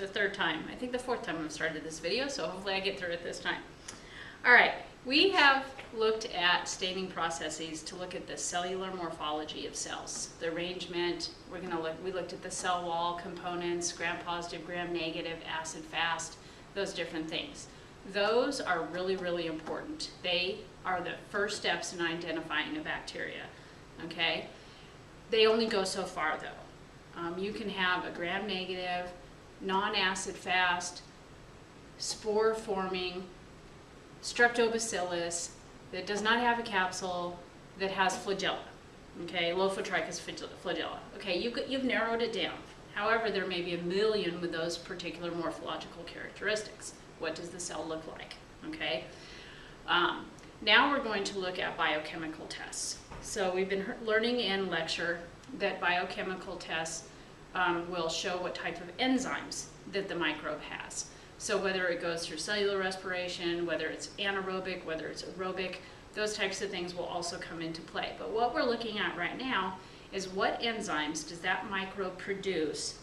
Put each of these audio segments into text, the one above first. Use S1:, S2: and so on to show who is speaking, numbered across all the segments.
S1: the third time. I think the fourth time I've started this video, so hopefully I get through it this time. All right, we have looked at staining processes to look at the cellular morphology of cells, the arrangement. We looked at the cell wall components, gram-positive, gram-negative, acid-fast, those different things. Those are really, really important. They are the first steps in identifying a bacteria, okay? They only go so far though. You can have a gram-negative, non-acid-fast, spore-forming streptobacillus that does not have a capsule, that has flagella, okay, Lophotrichus flagella. Okay, you've narrowed it down. However, there may be a million with those particular morphological characteristics. What does the cell look like, okay? Now we're going to look at biochemical tests. So we've been learning in lecture that biochemical tests will show what type of enzymes that the microbe has. So whether it goes through cellular respiration, whether it's anaerobic, whether it's aerobic, those types of things will also come into play. But what we're looking at right now is what enzymes does that microbe produce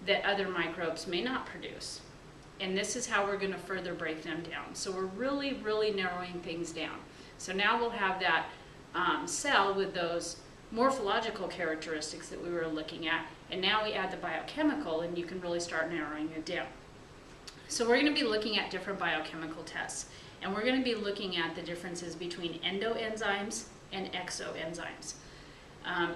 S1: that other microbes may not produce. And this is how we're going to further break them down. So we're really, really narrowing things down. So now we'll have that cell with those morphological characteristics that we were looking at, and now we add the biochemical, and you can really start narrowing it down. So we're going to be looking at different biochemical tests, and we're going to be looking at the differences between endoenzymes and exoenzymes.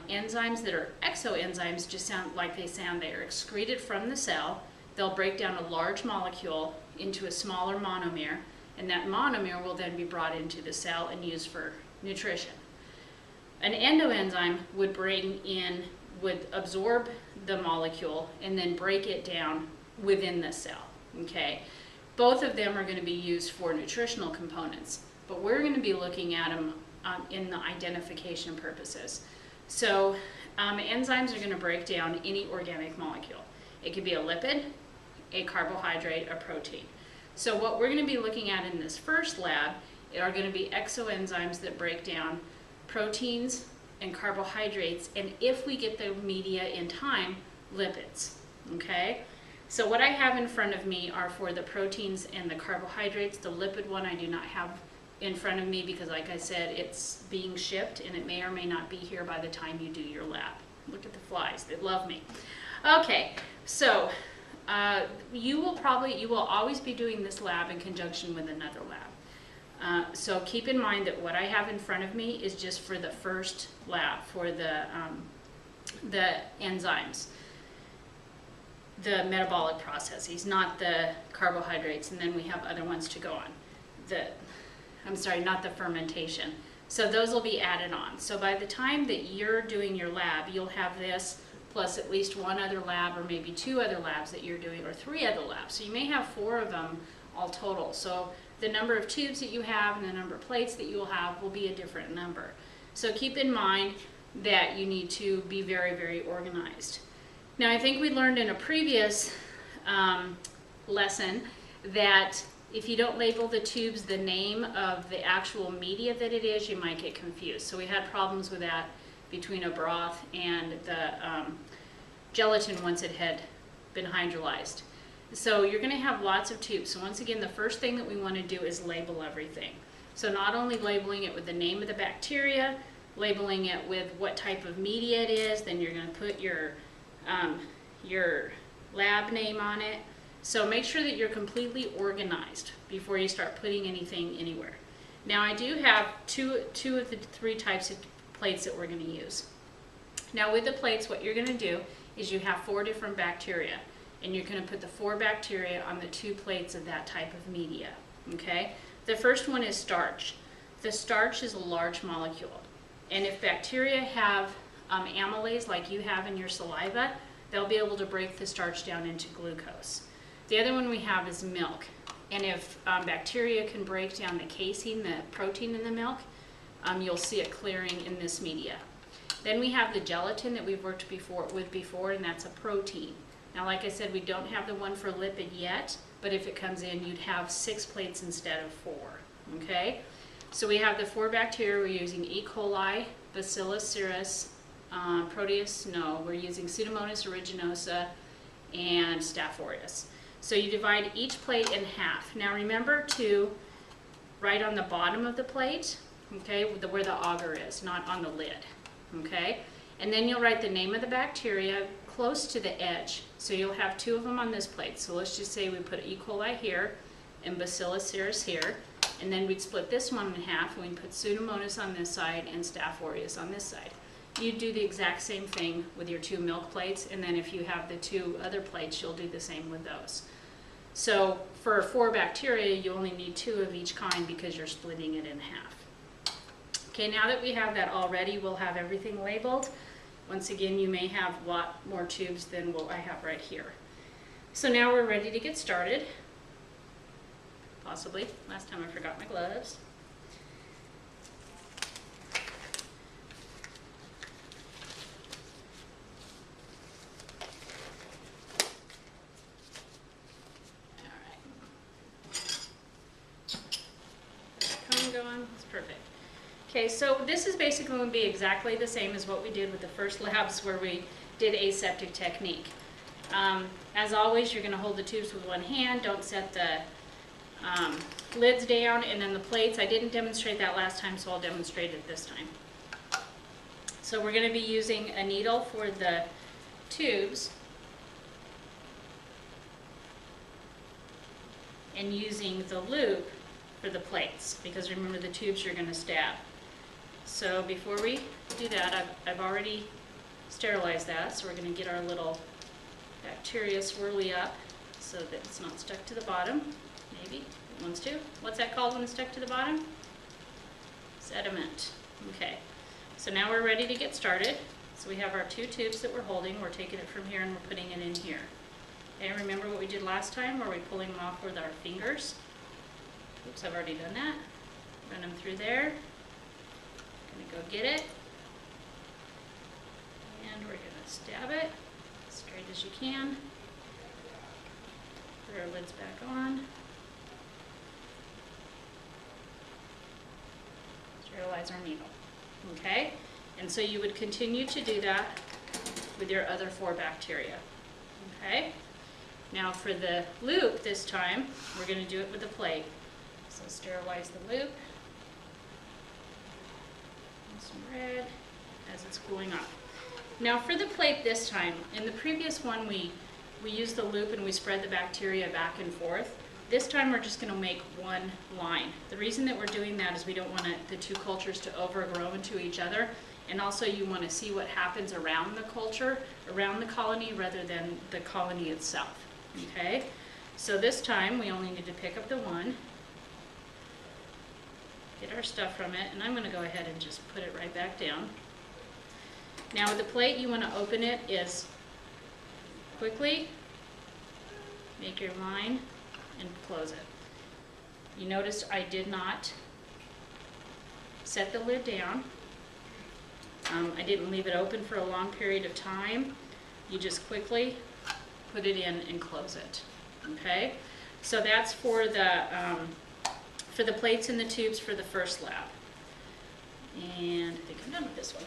S1: Enzymes that are exoenzymes just sound like they sound. They are excreted from the cell. They'll break down a large molecule into a smaller monomer, and that monomer will then be brought into the cell and used for nutrition. An endoenzyme would absorb the molecule and then break it down within the cell. Okay, both of them are going to be used for nutritional components, but we're going to be looking at them in the identification purposes. So enzymes are going to break down any organic molecule. It could be a lipid, a carbohydrate, a protein. So what we're going to be looking at in this first lab are going to be exoenzymes that break down proteins and carbohydrates, and if we get the media in time, lipids. Okay? So what I have in front of me are for the proteins and the carbohydrates. The lipid one I do not have in front of me because, like I said, it's being shipped and it may or may not be here by the time you do your lab. Look at the flies, they love me. Okay, so you will always be doing this lab in conjunction with another lab. So keep in mind that what I have in front of me is just for the first lab, for the enzymes, the metabolic processes, not the carbohydrates, and then we have other ones to go on. Not the fermentation. So those will be added on. So by the time that you're doing your lab, you'll have this plus at least one other lab, or maybe two other labs that you're doing, or three other labs. So you may have 4 of them all total. So the number of tubes that you have and the number of plates that you will have will be a different number. So keep in mind that you need to be very, very organized. Now, I think we learned in a previous lesson that if you don't label the tubes the name of the actual media that it is, you might get confused. So we had problems with that between a broth and the gelatin once it had been hydrolyzed. So you're going to have lots of tubes. So once again, the first thing that we want to do is label everything. So not only labeling it with the name of the bacteria, labeling it with what type of media it is, then you're going to put your lab name on it. So make sure that you're completely organized before you start putting anything anywhere. Now I do have two of the 3 types of plates that we're going to use. Now with the plates, what you're going to do is you have 4 different bacteria, and you're going to put the 4 bacteria on the 2 plates of that type of media. Okay? The first one is starch. The starch is a large molecule, and if bacteria have amylase like you have in your saliva, they'll be able to break the starch down into glucose. The other one we have is milk, and if bacteria can break down the casein, the protein in the milk, you'll see it clearing in this media. Then we have the gelatin that we've worked with before, and that's a protein. Now, like I said, we don't have the one for lipid yet, but if it comes in, you'd have 6 plates instead of 4. Okay? So we have the 4 bacteria. We're using E. coli, Bacillus cereus, Proteus, no, we're using Pseudomonas aeruginosa, and Staph aureus. So you divide each plate in half. Now remember to write on the bottom of the plate, okay, where the agar is, not on the lid, okay? And then you'll write the name of the bacteria close to the edge. So you'll have 2 of them on this plate. So let's just say we put E. coli here and Bacillus cereus here. And then we'd split this one in half, and we'd put Pseudomonas on this side and Staph aureus on this side. You'd do the exact same thing with your 2 milk plates, and then if you have the 2 other plates, you'll do the same with those. So for 4 bacteria, you only need 2 of each kind because you're splitting it in half. Okay, now that we have that all ready, we'll have everything labeled. Once again, you may have a lot more tubes than what I have right here. So now we're ready to get started. Possibly. Last time I forgot my gloves. Going. That's perfect. Okay, so this is basically going to be exactly the same as what we did with the first labs where we did aseptic technique. As always, you're going to hold the tubes with one hand. Don't set the lids down, and then the plates. I didn't demonstrate that last time, so I'll demonstrate it this time. So we're going to be using a needle for the tubes and using the loop for the plates, because remember the tubes you're going to stab. So before we do that, I've already sterilized that, so we're going to get our little bacteria swirly up so that it's not stuck to the bottom. Maybe it wants to. What's that called when it's stuck to the bottom? Sediment. Okay, so now we're ready to get started. So we have our 2 tubes that we're holding. We're taking it from here and we're putting it in here. Okay, remember what we did last time where we pulling them off with our fingers? Oops, I've already done that. Run them through there. Gonna go get it. And we're gonna stab it as straight as you can. Put our lids back on. Sterilize our needle. Okay? And so you would continue to do that with your other 4 bacteria. Okay? Now for the loop this time, we're gonna do it with the plate. So sterilize the loop. And some red as it's cooling off. Now for the plate this time, in the previous one we used the loop and we spread the bacteria back and forth. This time we're just going to make one line. The reason that we're doing that is we don't want the 2 cultures to overgrow into each other, and also you want to see what happens around the culture, around the colony, rather than the colony itself. Okay? So this time we only need to pick up the one, get our stuff from it, and I'm going to go ahead and just put it right back down. Now with the plate, you want to open it is quickly, make your line, and close it. You notice I did not set the lid down. I didn't leave it open for a long period of time. You just quickly put it in and close it. Okay? So that's for the plates and the tubes for the first lab. And I think I'm done with this one.